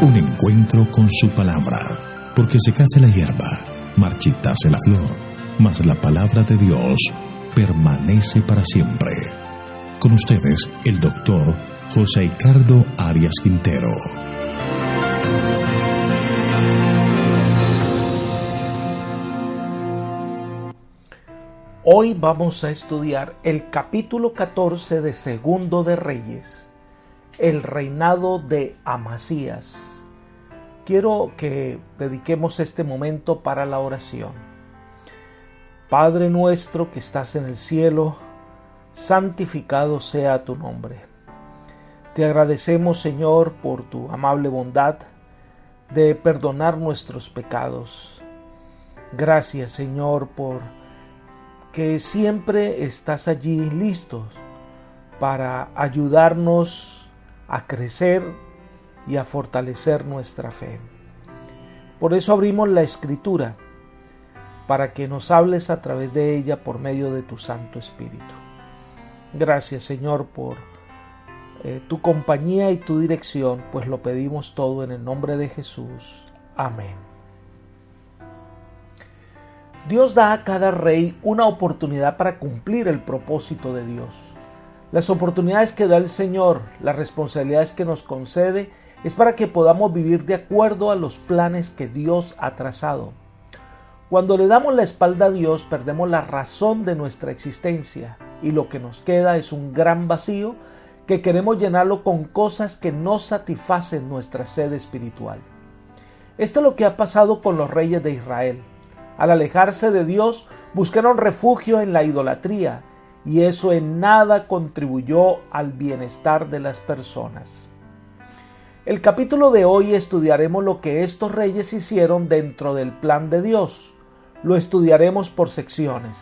Un encuentro con su palabra, porque secase la hierba, marchitase la flor, mas la palabra de Dios permanece para siempre. Con ustedes, el doctor José Ricardo Arias Quintero. Hoy vamos a estudiar el capítulo 14 de Segundo de Reyes, el reinado de Amasías. Quiero que dediquemos este momento para la oración. Padre nuestro que estás en el cielo, santificado sea tu nombre. Te agradecemos, Señor, por tu amable bondad de perdonar nuestros pecados. Gracias, Señor, por que siempre estás allí listos para ayudarnos a crecer y a fortalecer nuestra fe. Por eso abrimos la Escritura, para que nos hables a través de ella por medio de tu Santo Espíritu. Gracias, Señor, por tu compañía y tu dirección, pues lo pedimos todo en el nombre de Jesús. Amén. Dios da a cada rey una oportunidad para cumplir el propósito de Dios. Las oportunidades que da el Señor, las responsabilidades que nos concede, es para que podamos vivir de acuerdo a los planes que Dios ha trazado. Cuando le damos la espalda a Dios, perdemos la razón de nuestra existencia y lo que nos queda es un gran vacío que queremos llenarlo con cosas que no satisfacen nuestra sed espiritual. Esto es lo que ha pasado con los reyes de Israel. Al alejarse de Dios, buscaron refugio en la idolatría y eso en nada contribuyó al bienestar de las personas. El capítulo de hoy estudiaremos lo que estos reyes hicieron dentro del plan de Dios. Lo estudiaremos por secciones.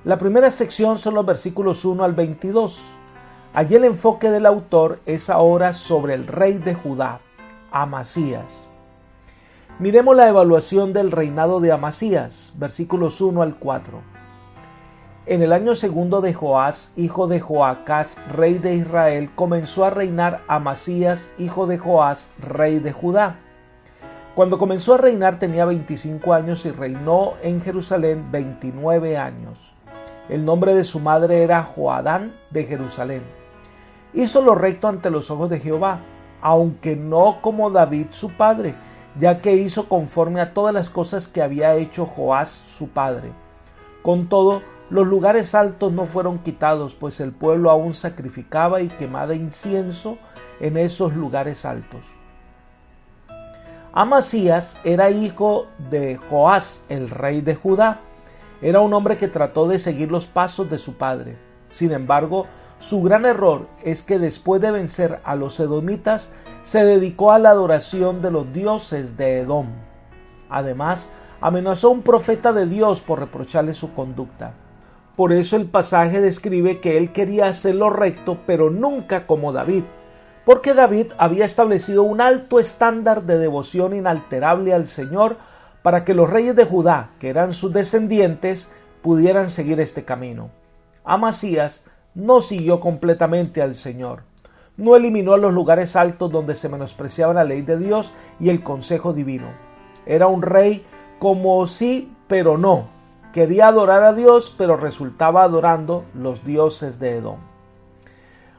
La primera sección son los versículos 1 al 22. Allí el enfoque del autor es ahora sobre el rey de Judá, Amasías. Miremos la evaluación del reinado de Amasías, versículos 1 al 4. En el año segundo de Joás, hijo de Joacás, rey de Israel, comenzó a reinar Amasías, hijo de Joás, rey de Judá. Cuando comenzó a reinar tenía 25 años y reinó en Jerusalén 29 años. El nombre de su madre era Joadán de Jerusalén. Hizo lo recto ante los ojos de Jehová, aunque no como David su padre, ya que hizo conforme a todas las cosas que había hecho Joás su padre. Con todo, los lugares altos no fueron quitados, pues el pueblo aún sacrificaba y quemaba incienso en esos lugares altos. Amasías era hijo de Joás, el rey de Judá. Era un hombre que trató de seguir los pasos de su padre. Sin embargo, su gran error es que después de vencer a los edomitas, se dedicó a la adoración de los dioses de Edom. Además, amenazó a un profeta de Dios por reprocharle su conducta. Por eso el pasaje describe que él quería hacer lo recto, pero nunca como David, porque David había establecido un alto estándar de devoción inalterable al Señor para que los reyes de Judá, que eran sus descendientes, pudieran seguir este camino. Amasías no siguió completamente al Señor. No eliminó los lugares altos donde se menospreciaba la ley de Dios y el consejo divino. Era un rey como sí, pero no. Quería adorar a Dios, pero resultaba adorando los dioses de Edom.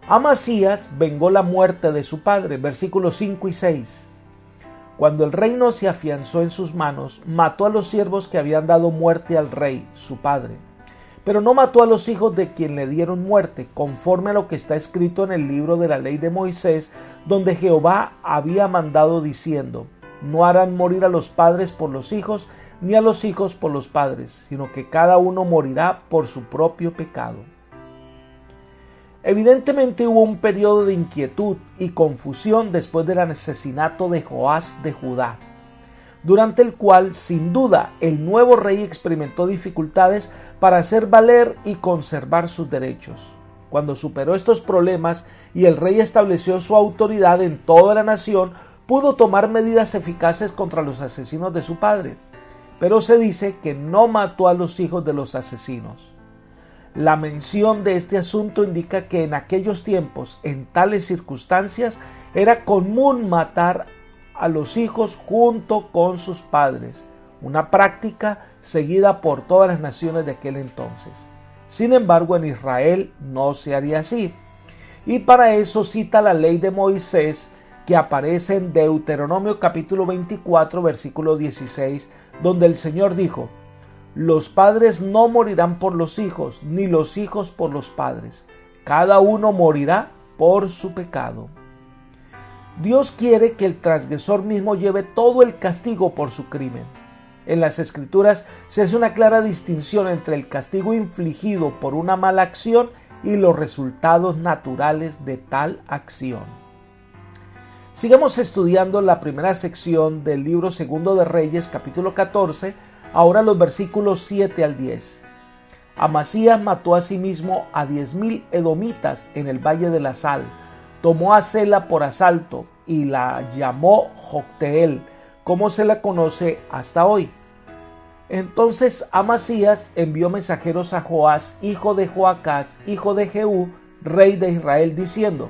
Amasías vengó la muerte de su padre, versículos 5 y 6. Cuando el reino se afianzó en sus manos, mató a los siervos que habían dado muerte al rey, su padre. Pero no mató a los hijos de quien le dieron muerte, conforme a lo que está escrito en el libro de la ley de Moisés, donde Jehová había mandado diciendo: no harán morir a los padres por los hijos, ni a los hijos por los padres, sino que cada uno morirá por su propio pecado. Evidentemente hubo un periodo de inquietud y confusión después del asesinato de Joás de Judá, durante el cual, sin duda, el nuevo rey experimentó dificultades para hacer valer y conservar sus derechos. Cuando superó estos problemas y el rey estableció su autoridad en toda la nación, pudo tomar medidas eficaces contra los asesinos de su padre. Pero se dice que no mató a los hijos de los asesinos. La mención de este asunto indica que en aquellos tiempos, en tales circunstancias, era común matar a los hijos junto con sus padres, una práctica seguida por todas las naciones de aquel entonces. Sin embargo, en Israel no se haría así. Y para eso cita la ley de Moisés que aparece en Deuteronomio capítulo 24, versículo 16, donde el Señor dijo: los padres no morirán por los hijos, ni los hijos por los padres. Cada uno morirá por su pecado. Dios quiere que el transgresor mismo lleve todo el castigo por su crimen. En las Escrituras se hace una clara distinción entre el castigo infligido por una mala acción y los resultados naturales de tal acción. Sigamos estudiando la primera sección del libro Segundo de Reyes, capítulo 14, ahora los versículos 7 al 10. Amasías mató asimismo a 10,000 edomitas en el valle de la Sal. Tomó a Sela por asalto y la llamó Jocteel, como se la conoce hasta hoy. Entonces Amasías envió mensajeros a Joás, hijo de Joacás, hijo de Jehú, rey de Israel, diciendo: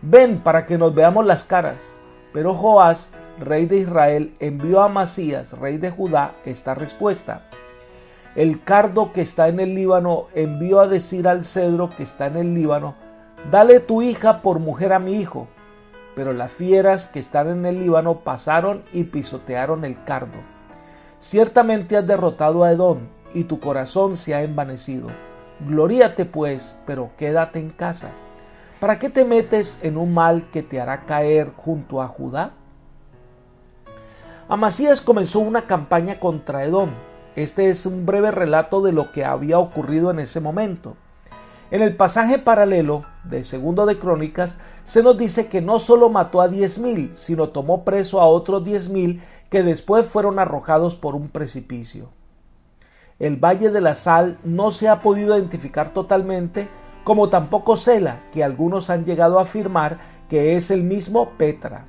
ven para que nos veamos las caras. Pero Joás, rey de Israel, envió a Amasías, rey de Judá, esta respuesta: el cardo que está en el Líbano envió a decir al cedro que está en el Líbano: dale tu hija por mujer a mi hijo. Pero las fieras que están en el Líbano pasaron y pisotearon el cardo. Ciertamente has derrotado a Edom, y tu corazón se ha envanecido. Gloríate pues, pero quédate en casa. ¿Para qué te metes en un mal que te hará caer junto a Judá? Amasías comenzó una campaña contra Edom. Este es un breve relato de lo que había ocurrido en ese momento. En el pasaje paralelo de Segundo de Crónicas se nos dice que no solo mató a 10,000, sino tomó preso a otros 10,000 que después fueron arrojados por un precipicio. El Valle de la Sal no se ha podido identificar totalmente, como tampoco Sela, que algunos han llegado a afirmar que es el mismo Petra.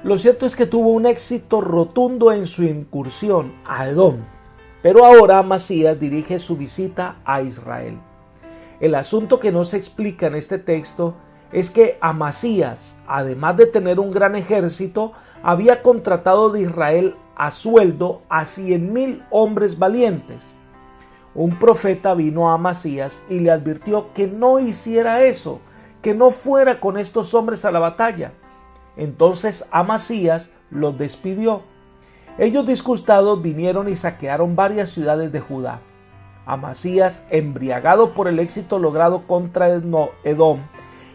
Lo cierto es que tuvo un éxito rotundo en su incursión a Edom, pero ahora Amasías dirige su visita a Israel. El asunto que no se explica en este texto es que Amasías, además de tener un gran ejército, había contratado de Israel a sueldo a 100,000 hombres valientes. Un profeta vino a Amasías y le advirtió que no hiciera eso, que no fuera con estos hombres a la batalla. Entonces Amasías los despidió. Ellos, disgustados, vinieron y saquearon varias ciudades de Judá. Amasías, embriagado por el éxito logrado contra Edom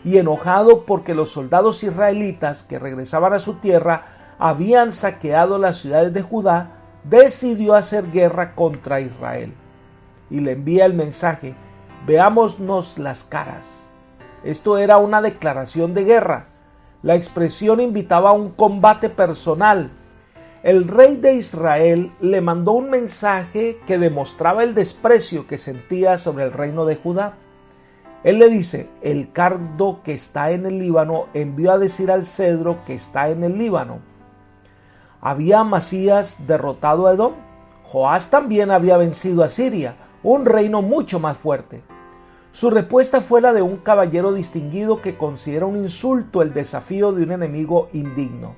y enojado porque los soldados israelitas que regresaban a su tierra habían saqueado las ciudades de Judá, decidió hacer guerra contra Israel. Y le envía el mensaje: veámonos las caras. Esto era una declaración de guerra. La expresión invitaba a un combate personal. El rey de Israel le mandó un mensaje que demostraba el desprecio que sentía sobre el reino de Judá. Él le dice: el cardo que está en el Líbano envió a decir al cedro que está en el Líbano. ¿Había Amasías derrotado a Edom? Joás también había vencido a Siria, un reino mucho más fuerte. Su respuesta fue la de un caballero distinguido que considera un insulto el desafío de un enemigo indigno.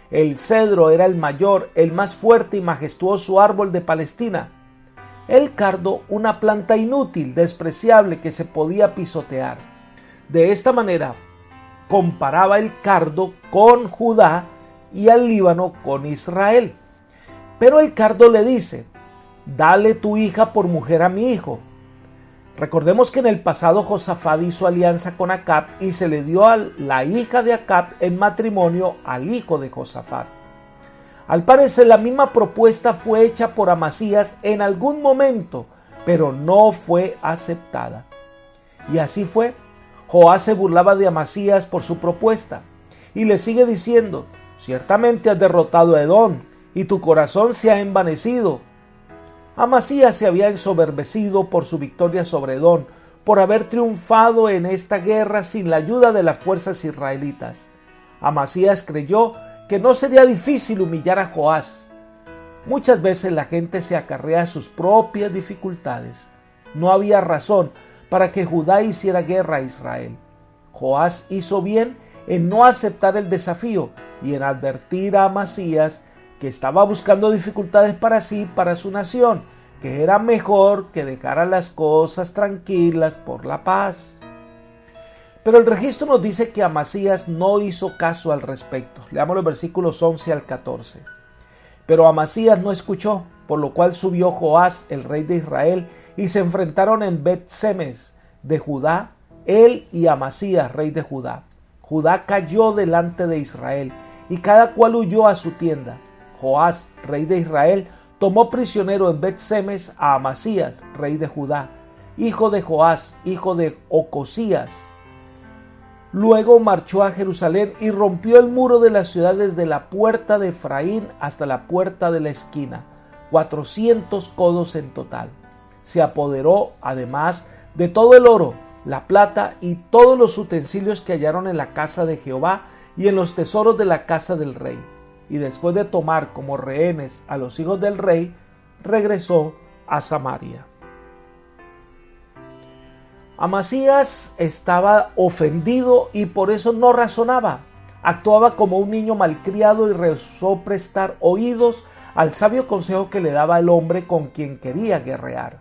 El cedro era el mayor, el más fuerte y majestuoso árbol de Palestina. El cardo, una planta inútil, despreciable que se podía pisotear. De esta manera, comparaba el cardo con Judá y al Líbano con Israel. Pero el cardo le dice: dale tu hija por mujer a mi hijo. Recordemos que en el pasado Josafat hizo alianza con Acab y se le dio a la hija de Acab en matrimonio al hijo de Josafat. Al parecer la misma propuesta fue hecha por Amasías en algún momento, pero no fue aceptada. Y así fue. Joás se burlaba de Amasías por su propuesta y le sigue diciendo: ciertamente has derrotado a Edom y tu corazón se ha envanecido. Amasías se había ensoberbecido por su victoria sobre Edom, por haber triunfado en esta guerra sin la ayuda de las fuerzas israelitas. Amasías creyó que no sería difícil humillar a Joás. Muchas veces la gente se acarrea sus propias dificultades. No había razón para que Judá hiciera guerra a Israel. Joás hizo bien en no aceptar el desafío y en advertir a Amasías que estaba buscando dificultades para sí, para su nación, que era mejor que dejara las cosas tranquilas por la paz. Pero el registro nos dice que Amasías no hizo caso al respecto. Leamos los versículos 11 al 14. Pero Amasías no escuchó, por lo cual subió Joás, el rey de Israel, y se enfrentaron en Bet-Semes de Judá, él y Amasías, rey de Judá. Judá cayó delante de Israel, y cada cual huyó a su tienda. Joás, rey de Israel, tomó prisionero en Bet-Semes a Amasías, rey de Judá, hijo de Joás, hijo de Ocosías. Luego marchó a Jerusalén y rompió el muro de la ciudad desde la puerta de Efraín hasta la puerta de la esquina, 400 codos en total. Se apoderó además de todo el oro, la plata y todos los utensilios que hallaron en la casa de Jehová y en los tesoros de la casa del rey. Y después de tomar como rehenes a los hijos del rey, regresó a Samaria. Amasías estaba ofendido y por eso no razonaba. Actuaba como un niño malcriado y rehusó prestar oídos al sabio consejo que le daba el hombre con quien quería guerrear.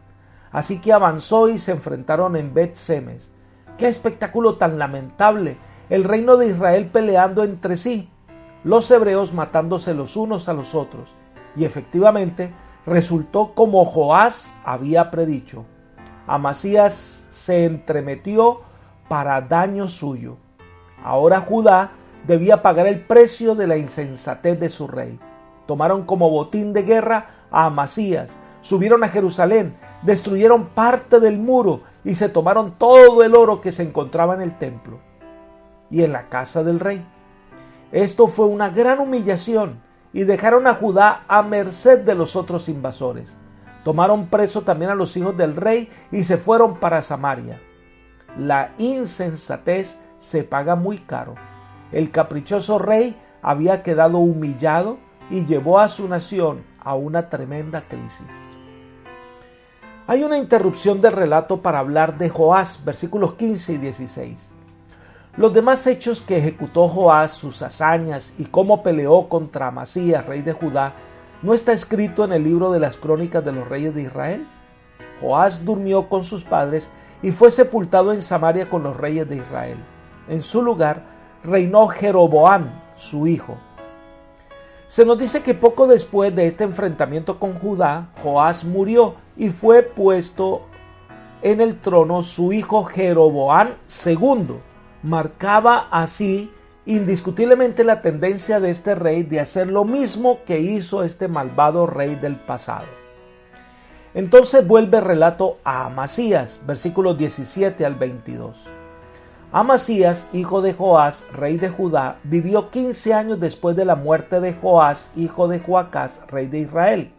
Así que avanzó y se enfrentaron en Bet-Semes. ¡Qué espectáculo tan lamentable! El reino de Israel peleando entre sí, los hebreos matándose los unos a los otros. Y efectivamente resultó como Joás había predicho. Amasías se entremetió para daño suyo. Ahora Judá debía pagar el precio de la insensatez de su rey. Tomaron como botín de guerra a Amasías, subieron a Jerusalén, destruyeron parte del muro y se tomaron todo el oro que se encontraba en el templo y en la casa del rey. Esto fue una gran humillación y dejaron a Judá a merced de los otros invasores. Tomaron preso también a los hijos del rey y se fueron para Samaria. La insensatez se paga muy caro. El caprichoso rey había quedado humillado y llevó a su nación a una tremenda crisis. Hay una interrupción del relato para hablar de Joás, versículos 15 y 16. Los demás hechos que ejecutó Joás, sus hazañas y cómo peleó contra Amasías, rey de Judá, ¿no está escrito en el libro de las crónicas de los reyes de Israel? Joás durmió con sus padres y fue sepultado en Samaria con los reyes de Israel. En su lugar reinó Jeroboam, su hijo. Se nos dice que poco después de este enfrentamiento con Judá, Joás murió y fue puesto en el trono su hijo Jeroboam II. Marcaba así indiscutiblemente la tendencia de este rey de hacer lo mismo que hizo este malvado rey del pasado. Entonces vuelve el relato a Amasías, versículos 17 al 22. Amasías, hijo de Joás, rey de Judá, vivió 15 años después de la muerte de Joás, hijo de Joacás, rey de Israel.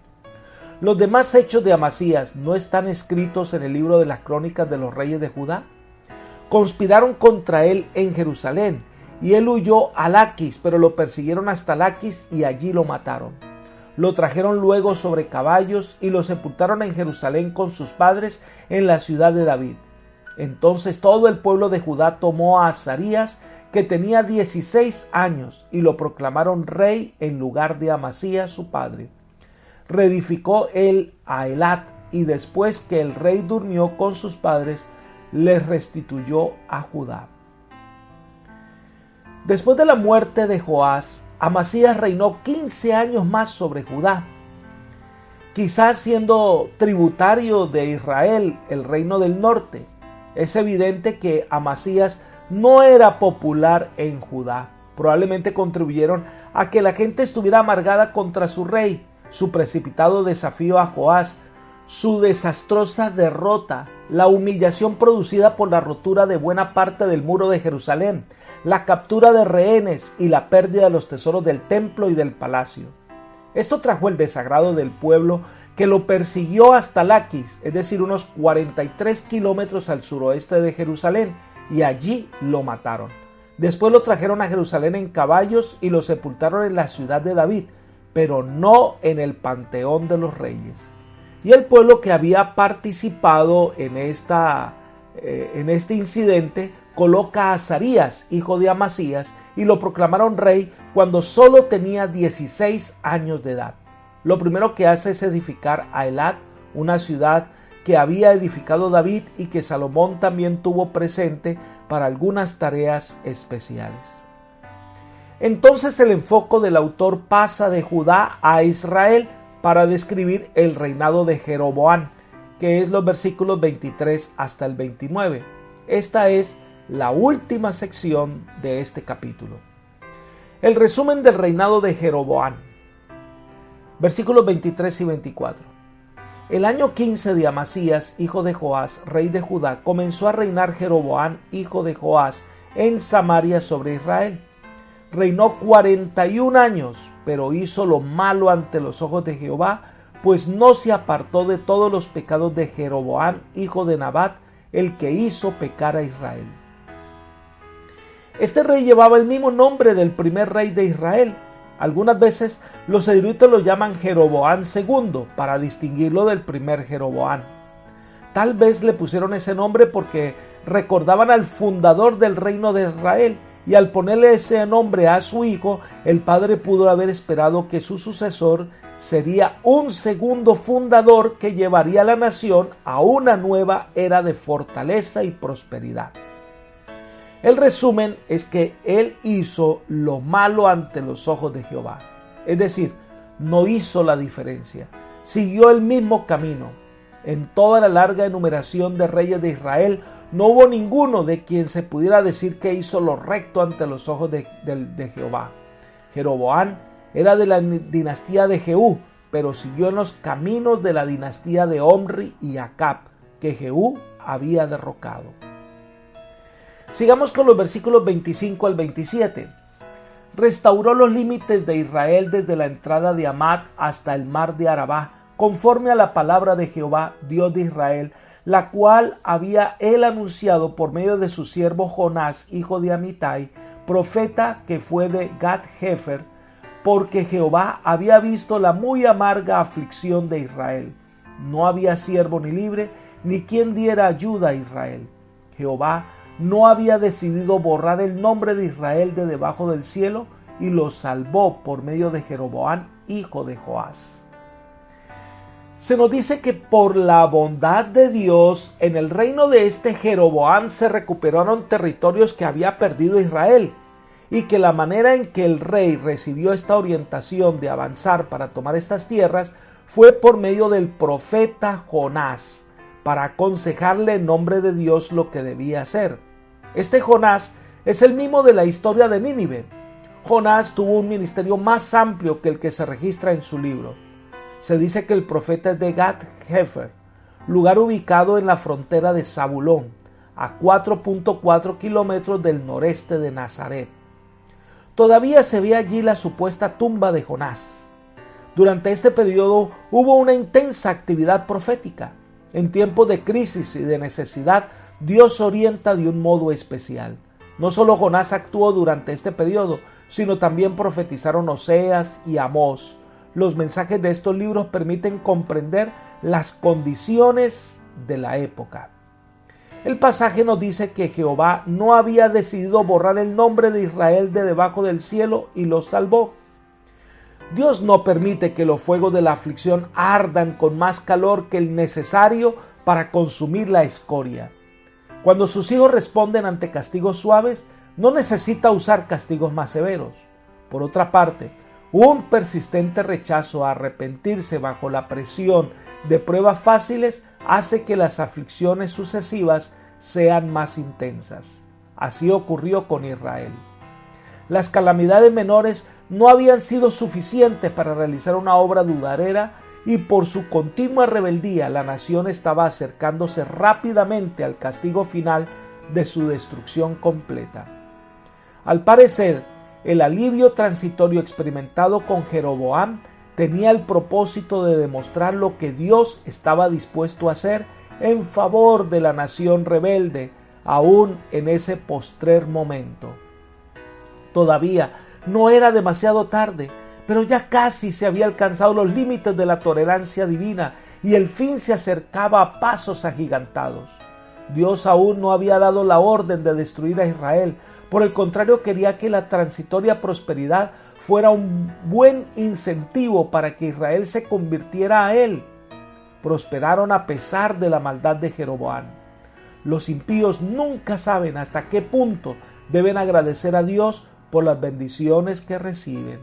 Los demás hechos de Amasías no están escritos en el libro de las crónicas de los reyes de Judá. Conspiraron contra él en Jerusalén, y él huyó a Laquis, pero lo persiguieron hasta Laquis y allí lo mataron. Lo trajeron luego sobre caballos y lo sepultaron en Jerusalén con sus padres en la ciudad de David. Entonces todo el pueblo de Judá tomó a Azarías, que tenía 16 años, y lo proclamaron rey en lugar de Amasías su padre. Reedificó él a Elat, y después que el rey durmió con sus padres, les restituyó a Judá. Después de la muerte de Joás, Amasías reinó 15 años más sobre Judá. Quizás siendo tributario de Israel, el reino del norte, es evidente que Amasías no era popular en Judá. Probablemente contribuyeron a que la gente estuviera amargada contra su rey, su precipitado desafío a Joás, su desastrosa derrota, la humillación producida por la rotura de buena parte del muro de Jerusalén, la captura de rehenes y la pérdida de los tesoros del templo y del palacio. Esto trajo el desagrado del pueblo, que lo persiguió hasta Laquis, es decir, unos 43 kilómetros al suroeste de Jerusalén, y allí lo mataron. Después lo trajeron a Jerusalén en caballos y lo sepultaron en la ciudad de David, pero no en el panteón de los reyes. Y el pueblo que había participado en este incidente coloca a Azarías, hijo de Amasías, y lo proclamaron rey cuando solo tenía 16 años de edad. Lo primero que hace es edificar a Elat, una ciudad que había edificado David y que Salomón también tuvo presente para algunas tareas especiales. Entonces el enfoque del autor pasa de Judá a Israel para describir el reinado de Jeroboam, que es los versículos 23 hasta el 29. Esta es la última sección de este capítulo. El resumen del reinado de Jeroboam. Versículos 23 y 24. El año 15 de Amasías, hijo de Joás, rey de Judá, comenzó a reinar Jeroboam, hijo de Joás, en Samaria sobre Israel. Reinó 41 años, pero hizo lo malo ante los ojos de Jehová, pues no se apartó de todos los pecados de Jeroboam, hijo de Nabat, el que hizo pecar a Israel. Este rey llevaba el mismo nombre del primer rey de Israel. Algunas veces los eruditos lo llaman Jeroboam II para distinguirlo del primer Jeroboam. Tal vez le pusieron ese nombre porque recordaban al fundador del reino de Israel, y al ponerle ese nombre a su hijo, el padre pudo haber esperado que su sucesor sería un segundo fundador que llevaría a la nación a una nueva era de fortaleza y prosperidad. El resumen es que él hizo lo malo ante los ojos de Jehová. Es decir, no hizo la diferencia. Siguió el mismo camino. En toda la larga enumeración de reyes de Israel, no hubo ninguno de quien se pudiera decir que hizo lo recto ante los ojos de Jehová. Jeroboam era de la dinastía de Jehú, pero siguió en los caminos de la dinastía de Omri y Acab, que Jehú había derrocado. Sigamos con los versículos 25 al 27. Restauró los límites de Israel desde la entrada de Hamat hasta el mar de Arabá, conforme a la palabra de Jehová, Dios de Israel, la cual había él anunciado por medio de su siervo Jonás, hijo de Amitai, profeta que fue de Gat-Hefer, porque Jehová había visto la muy amarga aflicción de Israel. No había siervo ni libre, ni quien diera ayuda a Israel. Jehová no había decidido borrar el nombre de Israel de debajo del cielo, y lo salvó por medio de Jeroboam, hijo de Joás. Se nos dice que por la bondad de Dios, en el reino de este Jeroboam se recuperaron territorios que había perdido Israel, y que la manera en que el rey recibió esta orientación de avanzar para tomar estas tierras fue por medio del profeta Jonás, para aconsejarle en nombre de Dios lo que debía hacer. Este Jonás es el mismo de la historia de Nínive. Jonás tuvo un ministerio más amplio que el que se registra en su libro. Se dice que el profeta es de Gat-Hefer, lugar ubicado en la frontera de Zabulón, a 4.4 kilómetros del noreste de Nazaret. Todavía se ve allí la supuesta tumba de Jonás. Durante este periodo hubo una intensa actividad profética. En tiempos de crisis y de necesidad, Dios orienta de un modo especial. No solo Jonás actuó durante este periodo, sino también profetizaron Oseas y Amós. Los mensajes de estos libros permiten comprender las condiciones de la época. El pasaje nos dice que Jehová no había decidido borrar el nombre de Israel de debajo del cielo y lo salvó. Dios no permite que los fuegos de la aflicción ardan con más calor que el necesario para consumir la escoria. Cuando sus hijos responden ante castigos suaves, no necesita usar castigos más severos. Por otra parte, un persistente rechazo a arrepentirse bajo la presión de pruebas fáciles hace que las aflicciones sucesivas sean más intensas. Así ocurrió con Israel. Las calamidades menores no habían sido suficientes para realizar una obra duradera, y por su continua rebeldía la nación estaba acercándose rápidamente al castigo final de su destrucción completa. Al parecer, el alivio transitorio experimentado con Jeroboam tenía el propósito de demostrar lo que Dios estaba dispuesto a hacer en favor de la nación rebelde, aún en ese postrer momento. Todavía no era demasiado tarde, pero ya casi se había alcanzado los límites de la tolerancia divina y el fin se acercaba a pasos agigantados. Dios aún no había dado la orden de destruir a Israel. Por el contrario, quería que la transitoria prosperidad fuera un buen incentivo para que Israel se convirtiera a él. Prosperaron a pesar de la maldad de Jeroboam. Los impíos nunca saben hasta qué punto deben agradecer a Dios por las bendiciones que reciben.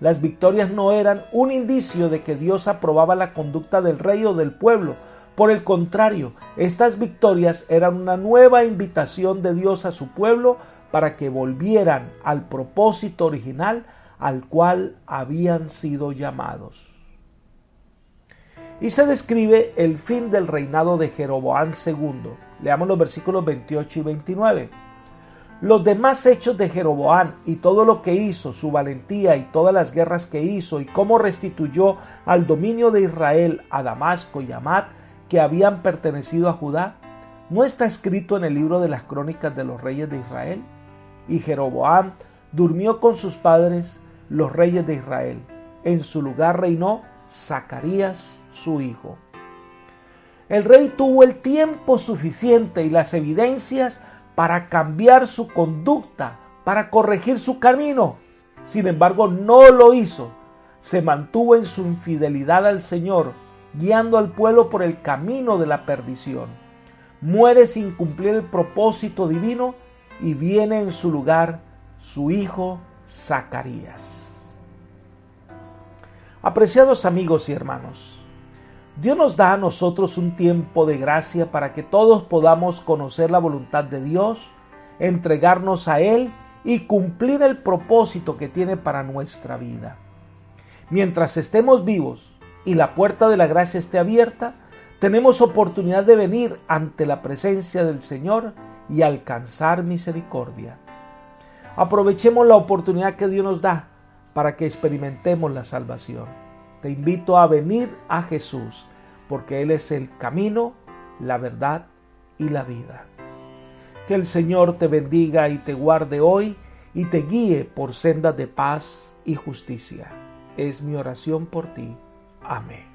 Las victorias no eran un indicio de que Dios aprobaba la conducta del rey o del pueblo. Por el contrario, estas victorias eran una nueva invitación de Dios a su pueblo para que volvieran al propósito original al cual habían sido llamados. Y se describe el fin del reinado de Jeroboam II. Leamos los versículos 28 y 29. Los demás hechos de Jeroboam y todo lo que hizo, su valentía y todas las guerras que hizo y cómo restituyó al dominio de Israel a Damasco y Hamat, que habían pertenecido a Judá, ¿no está escrito en el libro de las crónicas de los reyes de Israel? Y Jeroboam durmió con sus padres, los reyes de Israel. En su lugar reinó Zacarías, su hijo. El rey tuvo el tiempo suficiente y las evidencias para cambiar su conducta, para corregir su camino. Sin embargo, no lo hizo. Se mantuvo en su infidelidad al Señor, guiando al pueblo por el camino de la perdición. Muere sin cumplir el propósito divino y viene en su lugar su hijo Zacarías. Apreciados amigos y hermanos, Dios nos da a nosotros un tiempo de gracia para que todos podamos conocer la voluntad de Dios, entregarnos a Él y cumplir el propósito que tiene para nuestra vida. Mientras estemos vivos y la puerta de la gracia esté abierta, tenemos oportunidad de venir ante la presencia del Señor y alcanzar misericordia. Aprovechemos la oportunidad que Dios nos da para que experimentemos la salvación. Te invito a venir a Jesús, porque Él es el camino, la verdad y la vida. Que el Señor te bendiga y te guarde hoy y te guíe por sendas de paz y justicia. Es mi oración por ti. Amén.